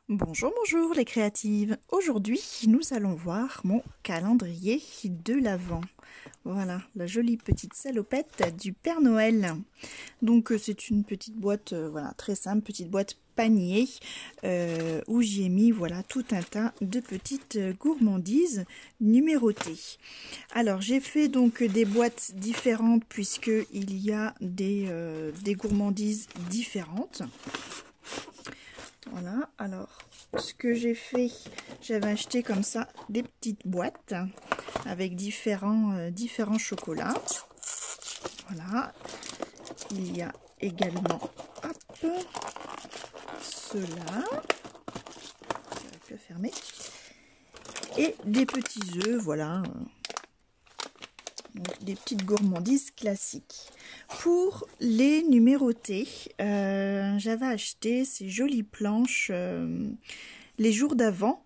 Bonjour, bonjour les créatives. Aujourd'hui, nous allons voir mon calendrier de l'Avent. Voilà, la jolie petite salopette du Père Noël. Donc c'est une petite boîte, voilà, très simple, petite boîte panier où j'y ai mis voilà tout un tas de petites gourmandises numérotées. Alors j'ai fait donc des boîtes différentes puisque il y a des gourmandises différentes. Voilà, alors ce que j'ai fait, j'avais acheté comme ça des petites boîtes avec différents chocolats. Voilà, il y a également, hop, ceux-là, j'arrive plus à fermer, et des petits œufs, voilà, donc des petites gourmandises classiques. Pour les numéroter, j'avais acheté ces jolies planches les jours d'avant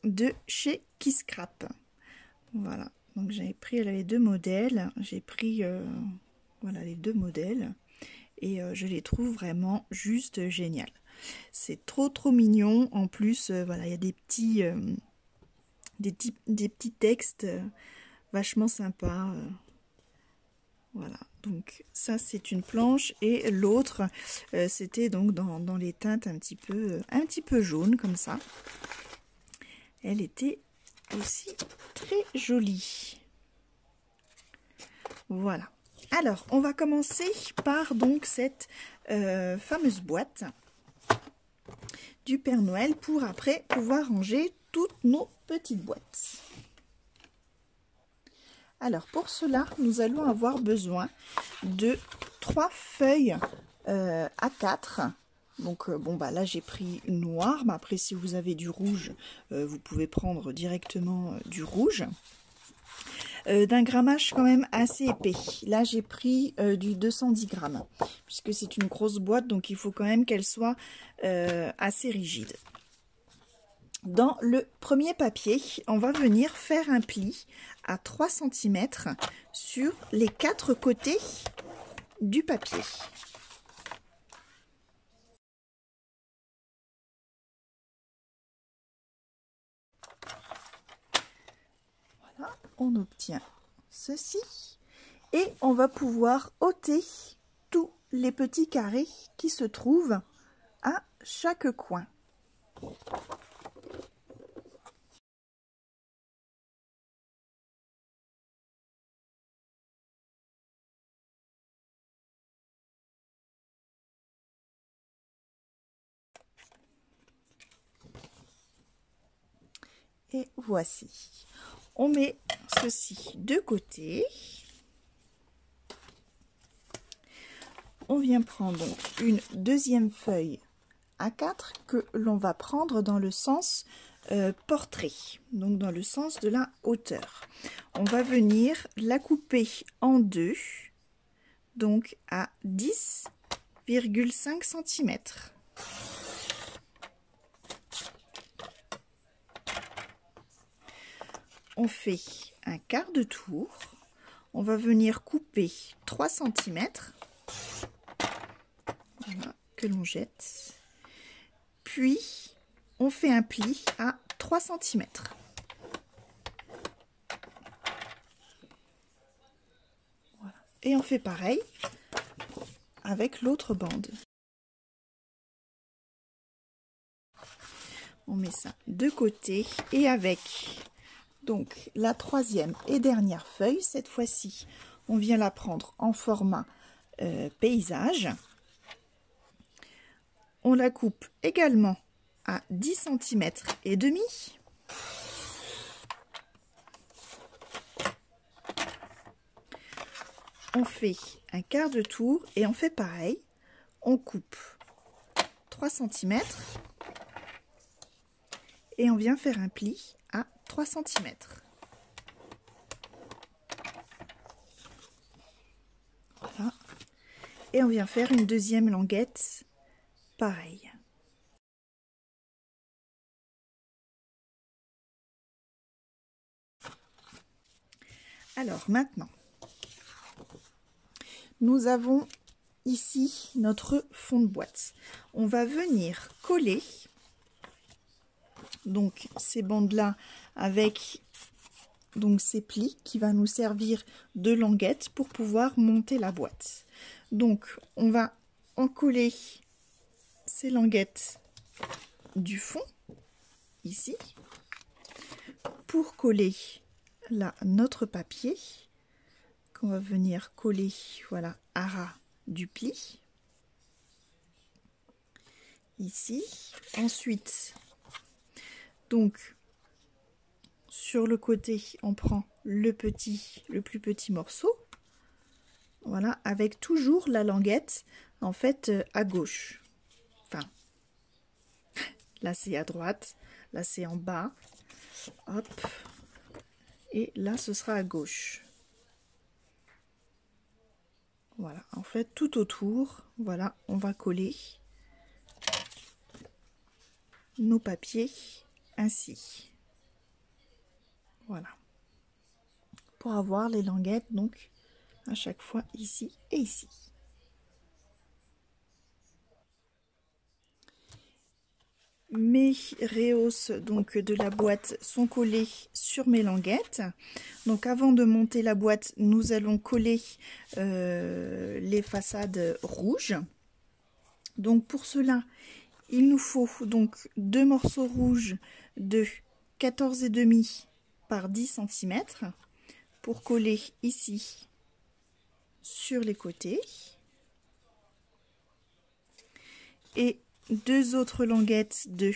de chez Kisscrap. Voilà, donc j'avais pris les deux modèles, j'ai pris voilà les deux modèles et je les trouve vraiment juste génial. C'est trop mignon. En plus, voilà, il y a des petits textes vachement sympas. Voilà, donc ça c'est une planche et l'autre c'était donc dans les teintes un petit peu jaune comme ça. Elle était aussi très jolie. Voilà. Alors on va commencer par donc cette fameuse boîte du Père Noël pour après pouvoir ranger toutes nos petites boîtes. Alors pour cela, nous allons avoir besoin de 3 feuilles A4. Donc bon bah là j'ai pris une noire, mais après si vous avez du rouge, vous pouvez prendre directement du rouge. D'un grammage quand même assez épais. Là j'ai pris du 210 grammes, puisque c'est une grosse boîte, donc il faut quand même qu'elle soit assez rigide. Dans le premier papier, on va venir faire un pli à 3 cm sur les 4 côtés du papier. Voilà, on obtient ceci et on va pouvoir ôter tous les petits carrés qui se trouvent à chaque coin. Et voici. On met ceci de côté. On vient prendre donc une deuxième feuille A4 que l'on va prendre dans le sens portrait, donc dans le sens de la hauteur. On va venir la couper en deux, donc à 10,5 cm. On fait un quart de tour, on va venir couper 3 cm, voilà, que l'on jette, puis on fait un pli à 3 cm. Voilà. Et on fait pareil avec l'autre bande. On met ça de côté et avec donc la troisième et dernière feuille, cette fois-ci, on vient la prendre en format paysage. On la coupe également à 10 cm et demi. On fait un quart de tour et on fait pareil. On coupe 3 cm et on vient faire un pli à 3 cm. Voilà. Et on vient faire une deuxième languette pareil. Alors maintenant, nous avons ici notre fond de boîte. On va venir coller donc ces bandes là avec donc ces plis qui va nous servir de languette pour pouvoir monter la boîte. Donc on va encoller ces languettes du fond ici pour coller là notre papier qu'on va venir coller, voilà, à ras du pli ici. Ensuite, donc sur le côté on prend le plus petit morceau, voilà, avec toujours la languette en fait à gauche, enfin là c'est à droite, là c'est en bas, hop, et là ce sera à gauche. Voilà, en fait tout autour, voilà, on va coller nos papiers ainsi. Voilà, pour avoir les languettes donc à chaque fois ici et ici. Mes rehausses donc de la boîte sont collées sur mes languettes. Donc avant de monter la boîte, nous allons coller les façades rouges. Donc pour cela, il nous faut donc 2 morceaux rouges de 14,5 par 10 cm pour coller ici sur les côtés. Et 2 autres languettes de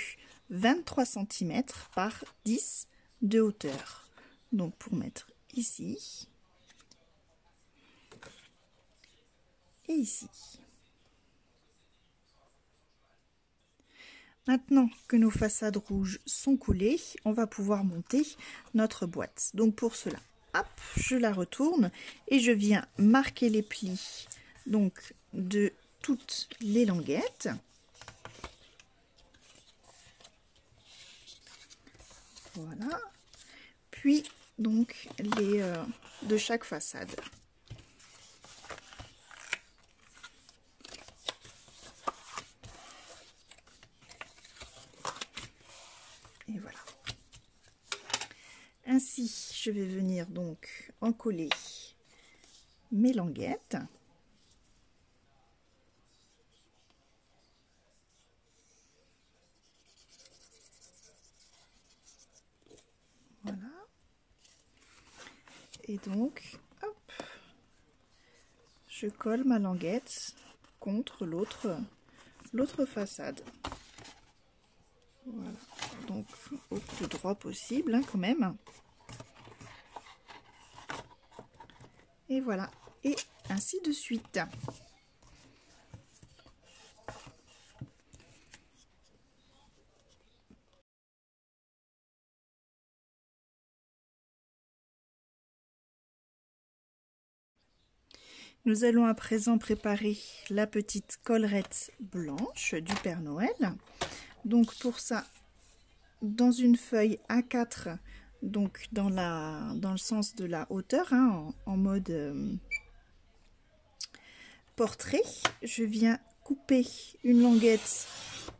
23 cm par 10 de hauteur. Donc pour mettre ici et ici. Maintenant que nos façades rouges sont collées, on va pouvoir monter notre boîte. Donc pour cela, hop, je la retourne et je viens marquer les plis donc de toutes les languettes. Voilà. Puis donc les de chaque façade. Et voilà. Ainsi, je vais venir donc encoller mes languettes. Voilà. Et donc, hop, je colle ma languette contre l'autre façade. Voilà. Donc, au plus droit possible, hein, quand même. Et voilà. Et ainsi de suite. Nous allons à présent préparer la petite collerette blanche du Père Noël. Donc pour ça, dans une feuille A4, donc dans le sens de la hauteur, hein, en mode portrait, je viens couper une languette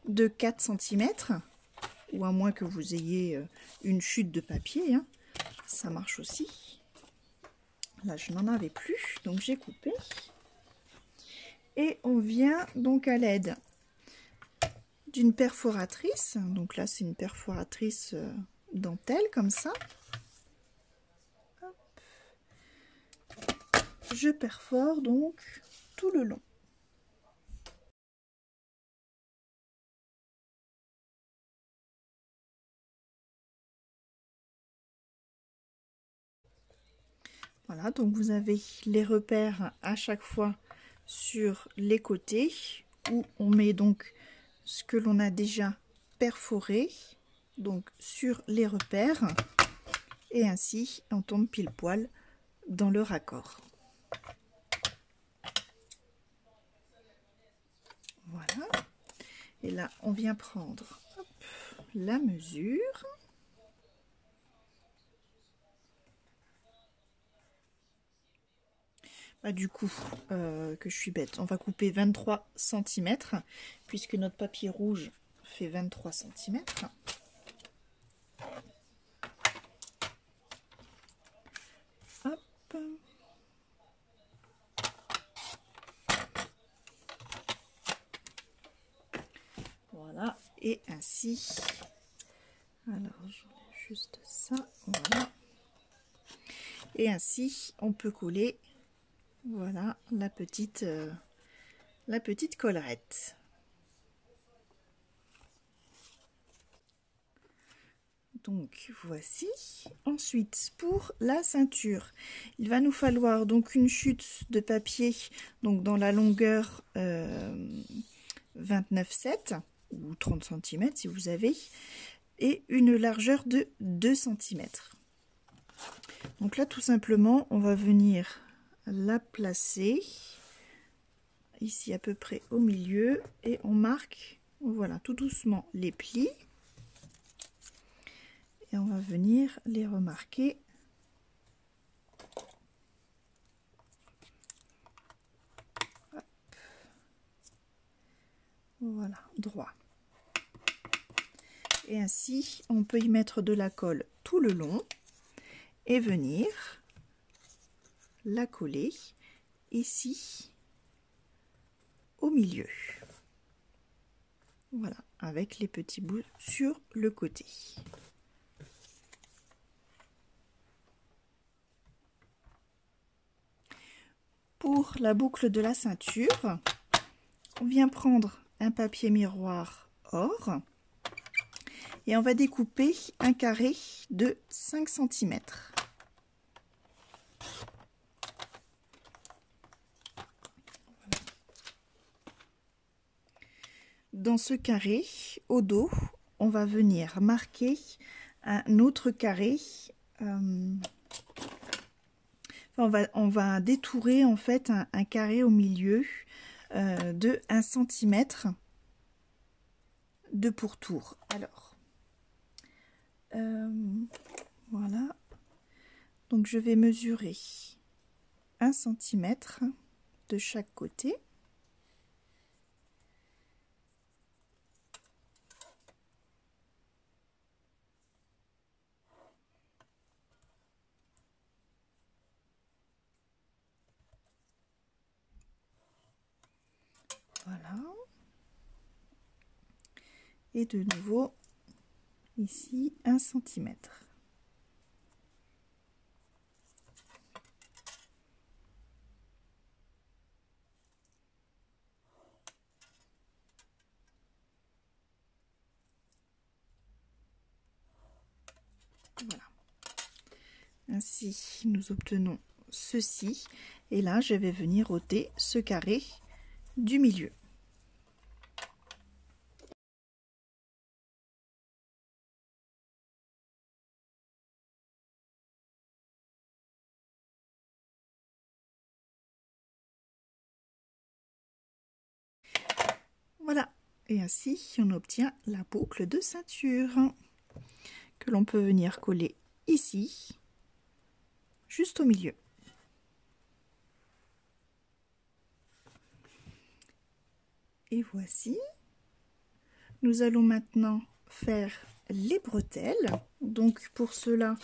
de 4 cm, ou à moins que vous ayez une chute de papier, hein, ça marche aussi. Là, je n'en avais plus, donc j'ai coupé. Et on vient donc à l'aide d'une perforatrice. Donc là, c'est une perforatrice dentelle, comme ça. Hop. Je perfore donc tout le long. Voilà, donc vous avez les repères à chaque fois sur les côtés où on met donc ce que l'on a déjà perforé donc sur les repères et ainsi on tombe pile poil dans le raccord. Voilà, et là on vient prendre hop, la mesure. Du coup, que je suis bête, on va couper 23 cm puisque notre papier rouge fait 23 cm. Et ainsi, alors j'enlève juste ça, voilà. Et ainsi, on peut coller, voilà, la petite collerette. Donc voici. Ensuite, pour la ceinture, il va nous falloir donc une chute de papier, donc dans la longueur 29,7 ou 30 cm si vous avez, et une largeur de 2 cm. Donc là, tout simplement, on va venir la placer ici à peu près au milieu et on marque, voilà, tout doucement les plis. Et on va venir les remarquer. Hop. Voilà, droit. Et ainsi, on peut y mettre de la colle tout le long et venir la coller ici au milieu. Voilà, avec les petits bouts sur le côté. Pour la boucle de la ceinture, on vient prendre un papier miroir or et on va découper un carré de 5 cm. Dans ce carré, au dos, on va venir marquer un autre carré. On va détourer en fait un carré au milieu de 1 cm de pourtour. Alors, voilà. Donc je vais mesurer 1 cm de chaque côté. Voilà. Et de nouveau, ici, 1 cm. Voilà. Ainsi, nous obtenons ceci. Et là, je vais venir ôter ce carré du milieu. Voilà, et ainsi on obtient la boucle de ceinture que l'on peut venir coller ici, juste au milieu. Et voici, nous allons maintenant faire les bretelles. Donc pour cela,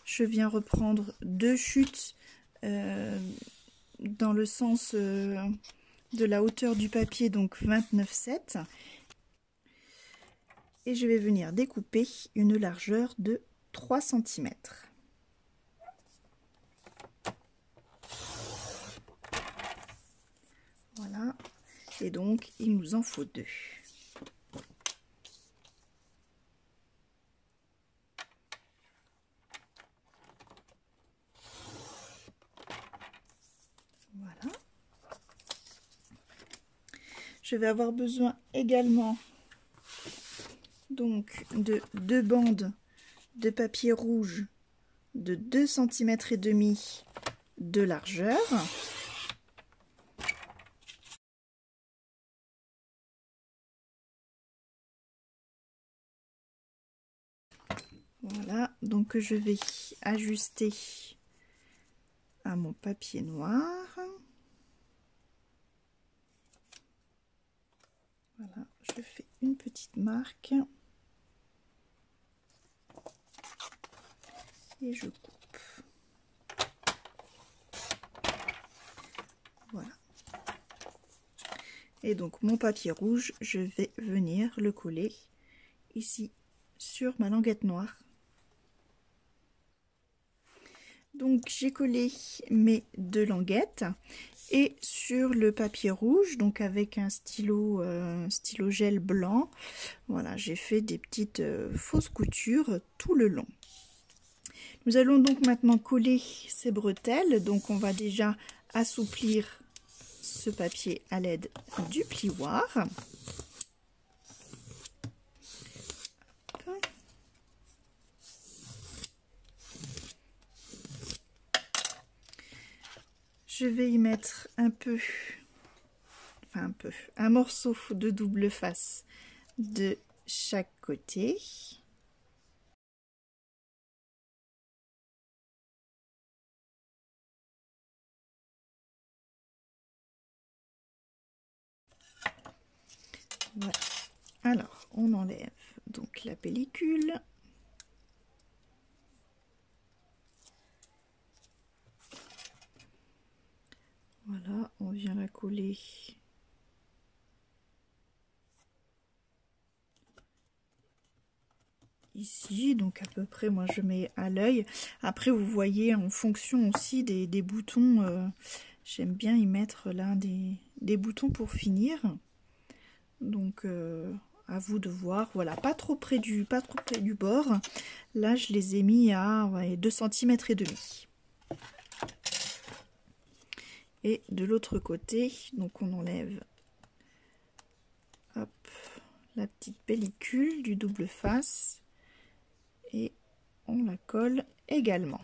je viens reprendre 2 chutes dans le sens de la hauteur du papier, donc 29,7. Et je vais venir découper une largeur de 3 cm. Voilà, et donc il nous en faut 2. Voilà. Je vais avoir besoin également donc de 2 bandes de papier rouge de 2 cm et demi de largeur. Voilà, donc je vais ajuster à mon papier noir. Voilà, je fais une petite marque et je coupe. Voilà. Et donc mon papier rouge, je vais venir le coller ici sur ma languette noire. Donc j'ai collé mes 2 languettes et sur le papier rouge, donc avec un stylo gel blanc, voilà, j'ai fait des petites fausses coutures tout le long. Nous allons donc maintenant coller ces bretelles, donc on va déjà assouplir ce papier à l'aide du plioir. Je vais y mettre un morceau de double face de chaque côté. Voilà. Alors, on enlève donc la pellicule. Voilà, on vient la coller ici, donc à peu près, moi je mets à l'œil. Après, vous voyez, en fonction aussi des boutons, j'aime bien y mettre là des boutons pour finir. Donc à vous de voir. Voilà, pas trop près du bord. Là, je les ai mis à 2 cm et demi. Et de l'autre côté, donc on enlève hop, la petite pellicule du double face et on la colle également.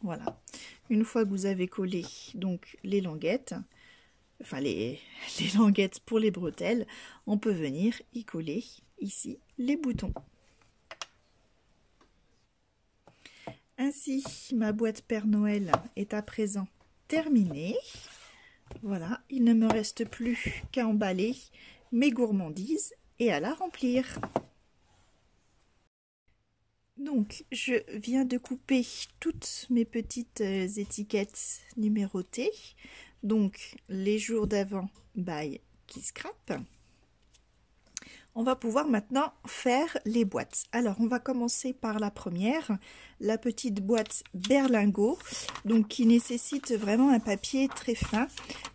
Voilà. Une fois que vous avez collé donc les languettes, enfin les languettes pour les bretelles, on peut venir y coller ici les boutons. Ainsi, ma boîte Père Noël est à présent terminée. Voilà, il ne me reste plus qu'à emballer mes gourmandises et à la remplir. Donc, je viens de couper toutes mes petites étiquettes numérotées. Donc, les jours d'avant by Kiss Scrap. On va pouvoir maintenant faire les boîtes. Alors, on va commencer par la première, la petite boîte berlingot, donc qui nécessite vraiment un papier très fin.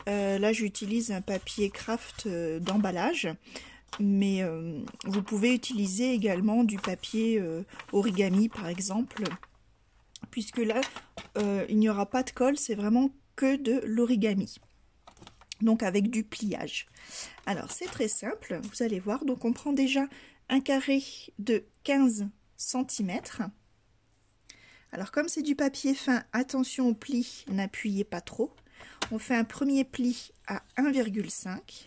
Là, j'utilise un papier craft d'emballage, mais vous pouvez utiliser également du papier origami, par exemple, puisque là, il n'y aura pas de colle, c'est vraiment que de l'origami. Donc avec du pliage. Alors c'est très simple, vous allez voir. Donc on prend déjà un carré de 15 cm. Alors comme c'est du papier fin, attention au pli, n'appuyez pas trop. On fait un premier pli à 1,5.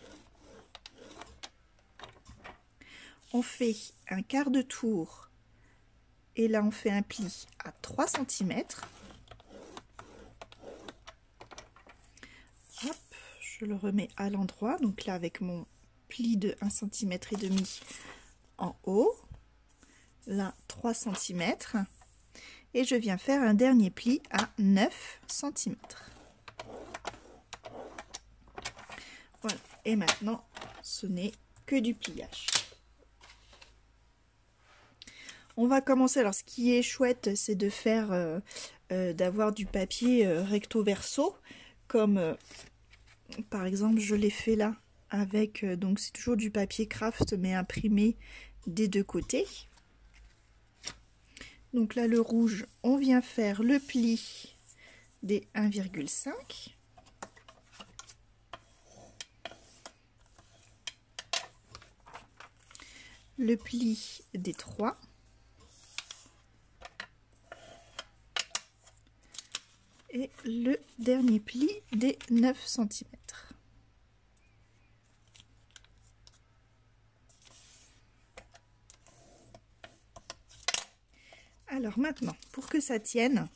On fait un quart de tour et là on fait un pli à 3 cm. Hop. Je le remets à l'endroit, donc là avec mon pli de 1,5 cm en haut, là 3 cm, et je viens faire un dernier pli à 9 cm. Voilà, et maintenant ce n'est que du pliage. On va commencer, alors ce qui est chouette c'est de faire, d'avoir du papier recto verso, comme par exemple je l'ai fait là avec, donc c'est toujours du papier craft mais imprimé des deux côtés. Donc là le rouge, on vient faire le pli des 1,5. Le pli des 3. Et le dernier pli des 9 cm. Alors maintenant, pour que ça tienne,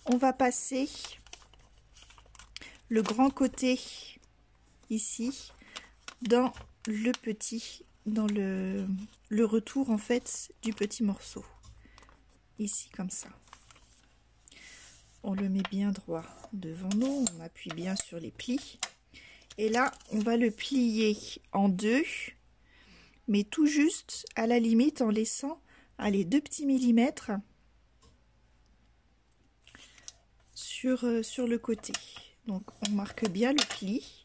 on va passer le grand côté ici dans le petit, dans le retour en fait du petit morceau. Ici comme ça. On le met bien droit devant nous, on appuie bien sur les plis. Et là, on va le plier en deux. mais tout juste à la limite en laissant, allez, 2 petits millimètres sur le côté. Donc on marque bien le pli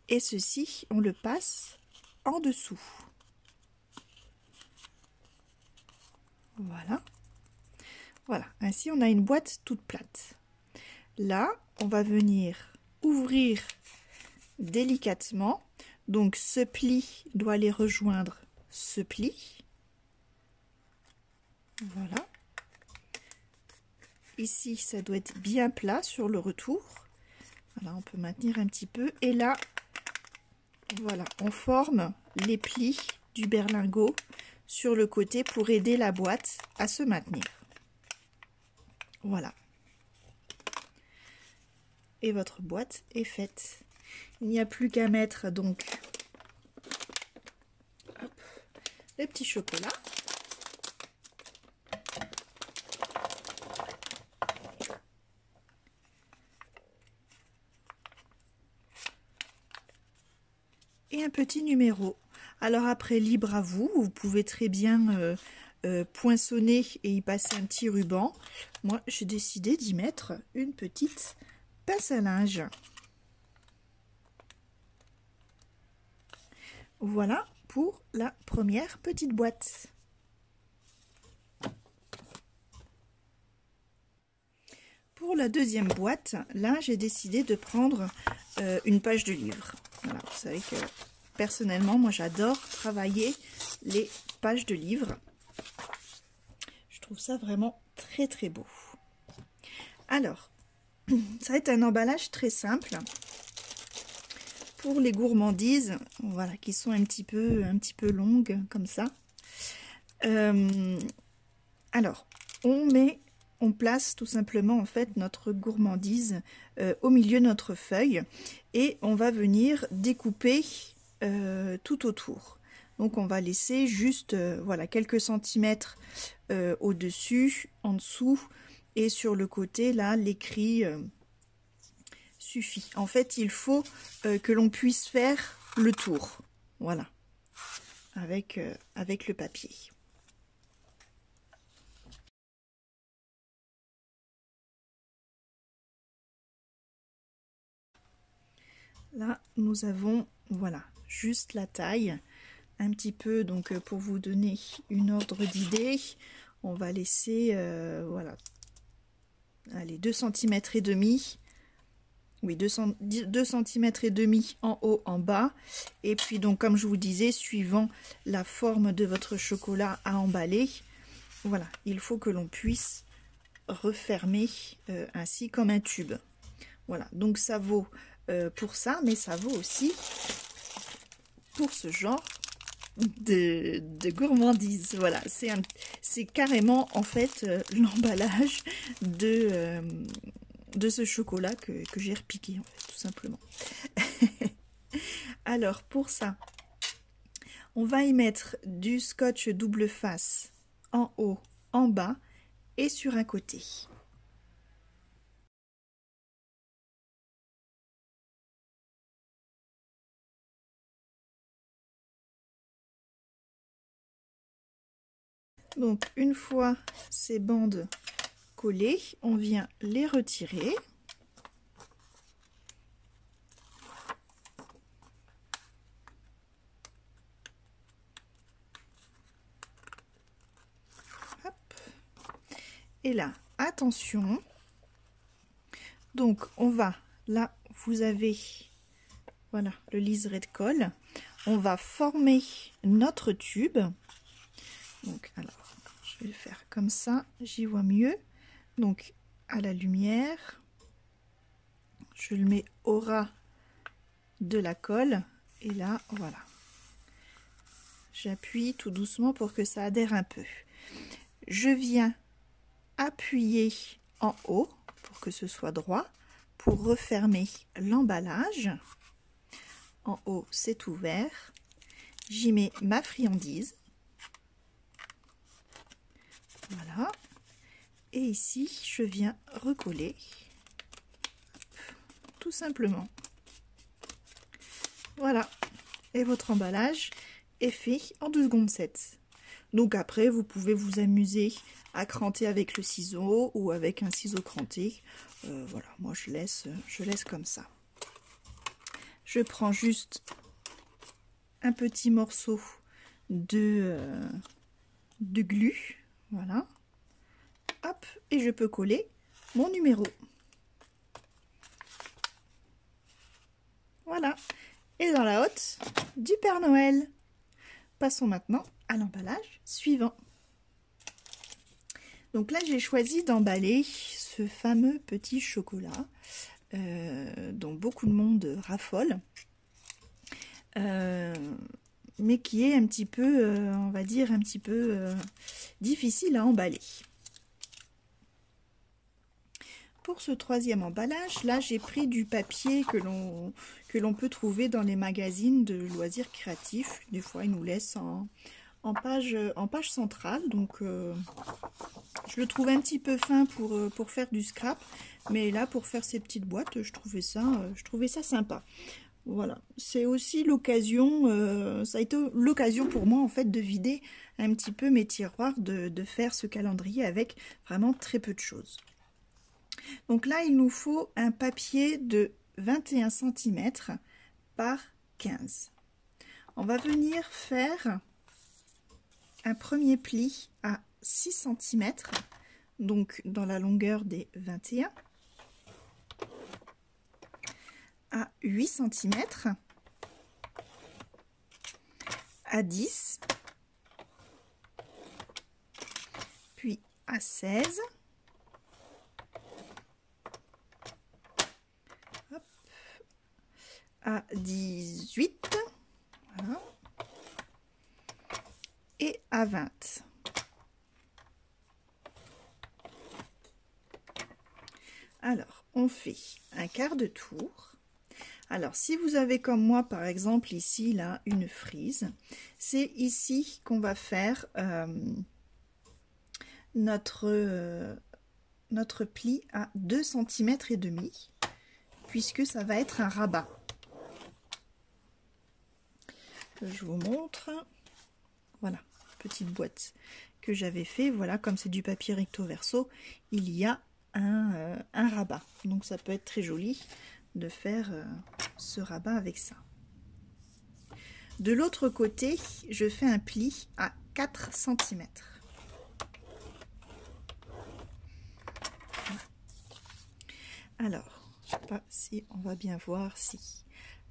et ceci on le passe en dessous. Voilà. Voilà, ainsi on a une boîte toute plate. Là, on va venir ouvrir délicatement. Donc ce pli doit aller rejoindre ce pli. Voilà. Ici, ça doit être bien plat sur le retour. Voilà, on peut maintenir un petit peu. Et là, voilà, on forme les plis du berlingot sur le côté pour aider la boîte à se maintenir. Voilà. Et votre boîte est faite. Il n'y a plus qu'à mettre donc hop, le petit chocolat. Et un petit numéro. Alors après, libre à vous, vous pouvez très bien poinçonner et y passer un petit ruban. Moi, j'ai décidé d'y mettre une petite pince à linge. Voilà pour la première petite boîte. Pour la deuxième boîte, là, j'ai décidé de prendre une page de livre. Voilà, vous savez que personnellement, moi, j'adore travailler les pages de livres. Je trouve ça vraiment très très beau. Alors, ça va être un emballage très simple pour les gourmandises, voilà, qui sont un petit peu longues comme ça. Alors, on place tout simplement en fait notre gourmandise au milieu de notre feuille et on va venir découper tout autour. Donc on va laisser juste voilà, quelques centimètres au-dessus, en dessous et sur le côté là l'écrit suffit. En fait il faut que l'on puisse faire le tour, voilà, avec le papier. Là nous avons voilà juste la taille. Un petit peu, donc pour vous donner une ordre d'idée, on va laisser voilà, allez, 2 cm et demi, oui, 2 cm et demi en haut, en bas, et puis donc comme je vous disais, suivant la forme de votre chocolat à emballer, voilà, il faut que l'on puisse refermer ainsi comme un tube. Voilà, donc ça vaut pour ça, mais ça vaut aussi pour ce genre de gourmandise. Voilà, c'est carrément en fait l'emballage de ce chocolat que j'ai repiqué en fait, tout simplement. Alors pour ça, on va y mettre du scotch double face en haut, en bas et sur un côté. Donc une fois ces bandes collées, on vient les retirer. Hop. Et là, attention. Donc on va, là vous avez, voilà, le liseré de colle. On va former notre tube. Donc alors, je vais le faire comme ça, j'y vois mieux. Donc à la lumière, je le mets au ras de la colle et là voilà, j'appuie tout doucement pour que ça adhère un peu. Je viens appuyer en haut pour que ce soit droit, pour refermer l'emballage. En haut c'est ouvert, j'y mets ma friandise, voilà, et ici je viens recoller tout simplement. Voilà, et votre emballage est fait en 2 secondes 7. Donc après, vous pouvez vous amuser à cranter avec le ciseau ou avec un ciseau cranté. Voilà, moi je laisse comme ça. Je prends juste un petit morceau de glu, voilà. Hop, et je peux coller mon numéro. Voilà, et dans la hotte du Père Noël. Passons maintenant à l'emballage suivant. Donc là, j'ai choisi d'emballer ce fameux petit chocolat dont beaucoup de monde raffole, mais qui est un petit peu, on va dire, un petit peu difficile à emballer. Pour ce troisième emballage, là, j'ai pris du papier que l'on peut trouver dans les magazines de loisirs créatifs. Des fois, ils nous laissent en page centrale, donc je le trouve un petit peu fin pour faire du scrap, mais là pour faire ces petites boîtes je trouvais ça sympa. Voilà, c'est aussi l'occasion, ça a été l'occasion pour moi en fait de vider un petit peu mes tiroirs, de faire ce calendrier avec vraiment très peu de choses. Donc là il nous faut un papier de 21 cm par 15. On va venir faire un premier pli à 6 cm, donc dans la longueur des 21, à 8 cm, à 10, puis à 16, hop, à 18, voilà, et à 20. Alors, on fait un quart de tour. Alors, si vous avez comme moi, par exemple, ici, là, une frise, c'est ici qu'on va faire notre pli à 2 cm et demi, puisque ça va être un rabat. Je vous montre. Voilà, petite boîte que j'avais fait. Voilà, comme c'est du papier recto verso, il y a un rabat. Donc ça peut être très joli de faire ce rabat avec ça. De l'autre côté, je fais un pli à 4 cm. Alors, je sais pas si on va bien voir si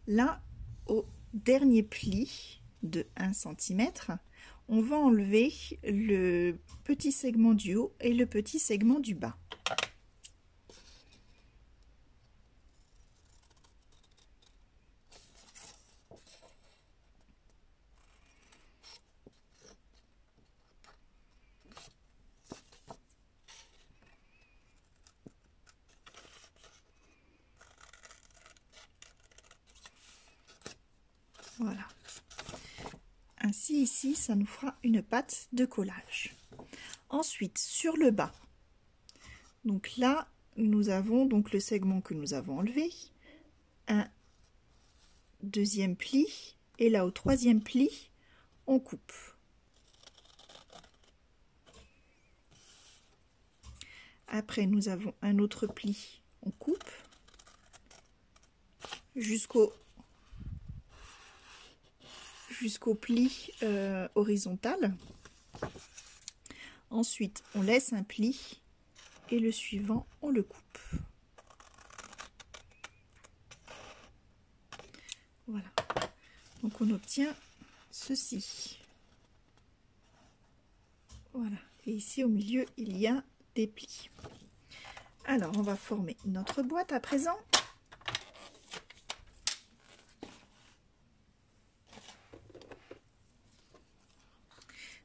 là, au dernier pli de 1 cm, on va enlever le petit segment du haut et le petit segment du bas. Voilà. Ainsi, ici, ça nous fera une pâte de collage. Ensuite, sur le bas, donc là, nous avons donc le segment que nous avons enlevé, un deuxième pli, et là, au troisième pli, on coupe. Après, nous avons un autre pli, on coupe jusqu'au pli horizontal. Ensuite, on laisse un pli et le suivant, on le coupe. Voilà. Donc, on obtient ceci. Voilà. Et ici, au milieu, il y a des plis. Alors, on va former notre boîte à présent.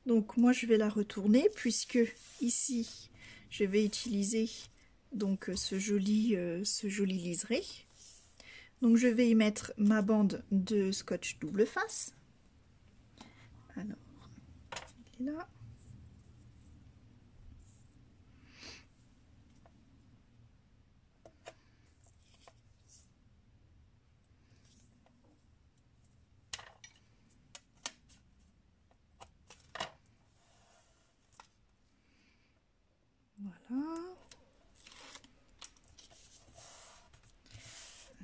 Donc moi je vais la retourner puisque ici je vais utiliser donc ce joli liseré. Donc je vais y mettre ma bande de scotch double face. Alors, il est là.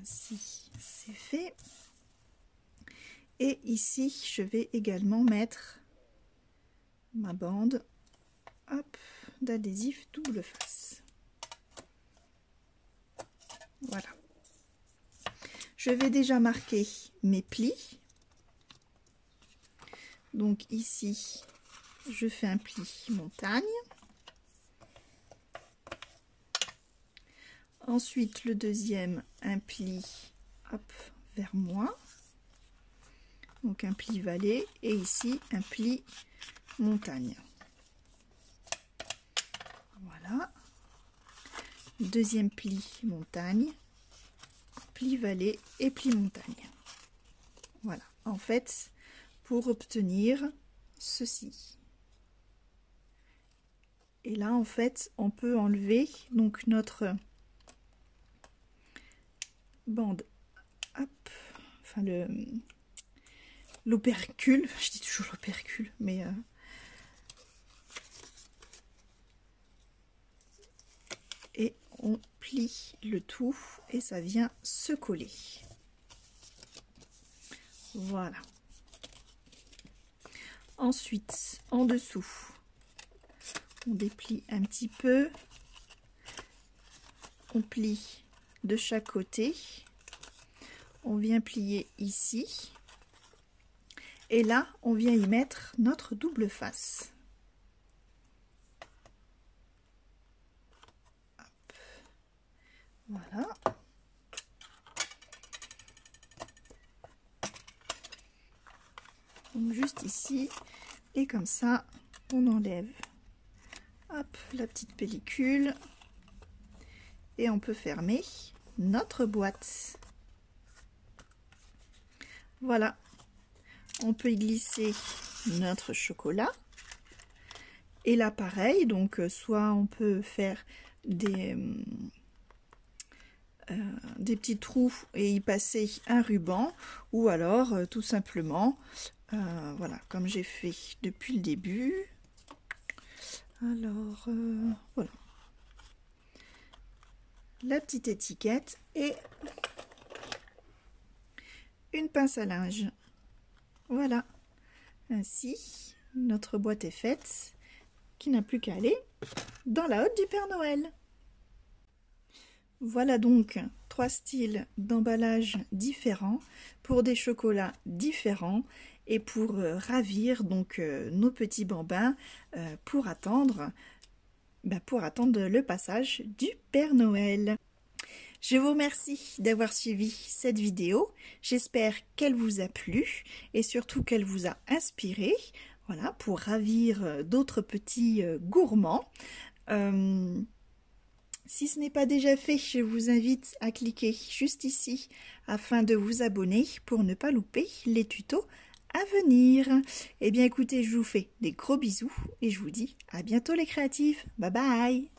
Ainsi, c'est fait. Et ici, je vais également mettre ma bande d'adhésif double face. Voilà. Je vais déjà marquer mes plis. Donc ici, je fais un pli montagne. Ensuite, le deuxième, un pli vers moi. Donc un pli vallée et ici un pli montagne. Voilà. Deuxième pli montagne, pli vallée et pli montagne. Voilà. En fait, pour obtenir ceci. Et là, en fait, on peut enlever donc notre bande, enfin l'opercule, je dis toujours l'opercule, mais et on plie le tout et ça vient se coller. Voilà. Ensuite, en dessous, on déplie un petit peu, on plie de chaque côté, on vient plier ici. Et là, on vient y mettre notre double face. Hop. Voilà. Donc juste ici, et comme ça, on enlève la petite pellicule et on peut fermer notre boîte. Voilà. On peut y glisser notre chocolat. Et là, pareil, donc soit on peut faire des petits trous et y passer un ruban, ou alors tout simplement, voilà, comme j'ai fait depuis le début. Alors, voilà. La petite étiquette et une pince à linge. Voilà, ainsi notre boîte est faite, qui n'a plus qu'à aller dans la hotte du Père Noël. Voilà donc 3 styles d'emballage différents pour des chocolats différents et pour ravir donc nos petits bambins pour attendre le passage du Père Noël. Je vous remercie d'avoir suivi cette vidéo. J'espère qu'elle vous a plu et surtout qu'elle vous a inspiré, voilà, pour ravir d'autres petits gourmands. Si ce n'est pas déjà fait, je vous invite à cliquer juste ici afin de vous abonner pour ne pas louper les tutos à venir. Eh bien écoutez, je vous fais des gros bisous et je vous dis à bientôt les créatifs. Bye bye!